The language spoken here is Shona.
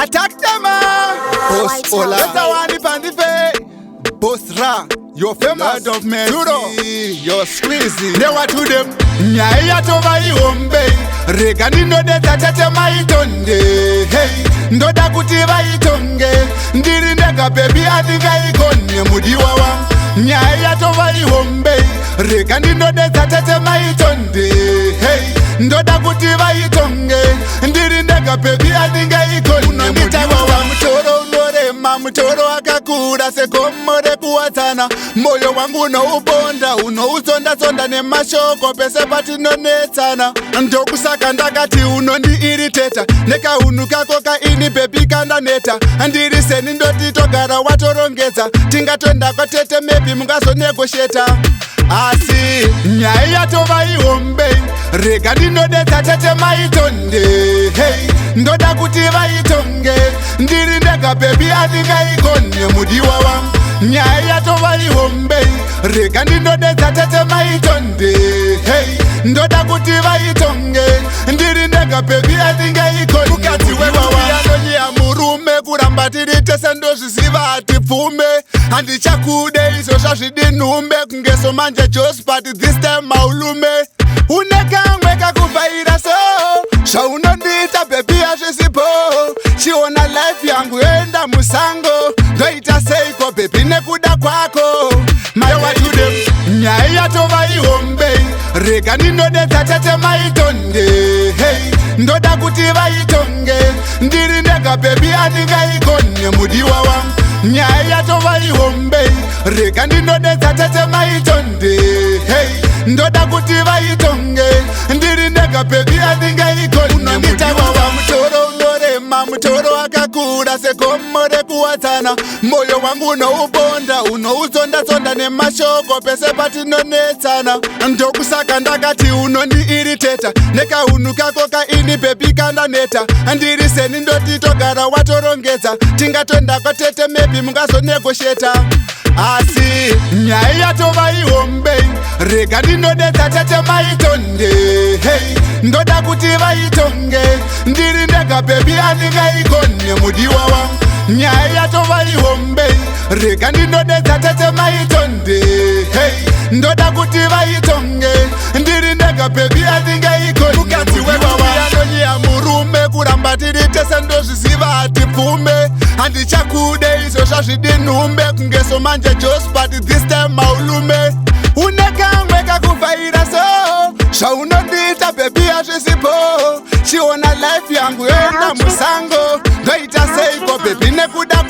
Attack them, Boss Ola. Better one pandife. Boss Ra. You're famous of men. You're squeezy. Never to them. Nyaya tova iombe. Regani no de tatete maitonde. Hey. Ndoda kutiva itonge. Ndiri nega baby adinga ikonye mudiwa wa. Nyaya tova iombe. Regani no de tatete maitonde. Hey. Ndoda kutiva itonge. Ndiri nega baby adinga ikonye mudiwa wa. Mutoro akakura sekomore kuwatana. Moyo wangu unoubonda unouzonda nemashoko pese patinonetsana. Ndokusaka ndakati unondiiriteta nekaunhu kako kaini bebi kandaneta. Ndiri seni ndoti togara watorongedza tingatoenda kwatete maybe mungazonegosheta. Asi nyaya yatova ihombe. Rega ndinodetsa tete maitonde. Hey, ndoda kuti vaitonge. Ndiri ndega baby adingaikone mudiwa wangu. Nyaya yatova ihombe. Rega ndinodetsa tete maitonde. Hey, ndoda kuti vaitonge. Ndiri ndega baby adingaikone. Mukadzi wewawa anonyea murume kuramba tiri tese ndozviziva ati pfume. Handichakude izvo zvazvidinhume kungeso manje Joss but this time maulume. Unekamwe kakubvaira so zvaunondita baby hazvisipo. Chiona life yangu enda musango. Ndoita seiko baby nekuda kwako. Mayewajude nyaya yatova ihombe. Rega ndinodetsa tete maitonde. Hey, ndoda kuti vaitonge. Ndiri ndega baby adingaikone mudiwa wangu. Nyaya yatova ihombe. Rega ndinodetsa tete maitonde. Hey, ndoda kuti vaitonge. Ndiri ndega baby adingaikone mudiwa wangu. Mutoro unorema mutoro akakura sekomore kuwatana. Moyo wangu unoubonda unouzonda nemashoko pese patinonetsana. Ndokusaka ndakati unondiiriteta nekaunhu kako kaini baby kandaneta. Ndiri seni ndoti togara watorongedza tingatoenda kwatete maybe mungazonegosheta. Asi nyaya yatova ihombe. Rega ndinodetsa tete maitonde. Hey, ndoda kuti vaitonge. Ndiri ndega baby adingaikone mudiwa wangu. Nyaya yatova ihombe. Rega ndinodetsa tete maitonde. Hey, ndoda kuti vaitonge. Ndiri ndega baby adingaikone. Mukadzi wewawa anonyea murume kuramba tiri tese ndozviziva ati pfume. Handichakude izvo zvazvidinhume kungeso manje Joss but this time maulume. Unekamwe kakubvaira so zvaunondita baby hazvisipo. Chiona life yangu enda musango. Ndoita seiko baby nekuda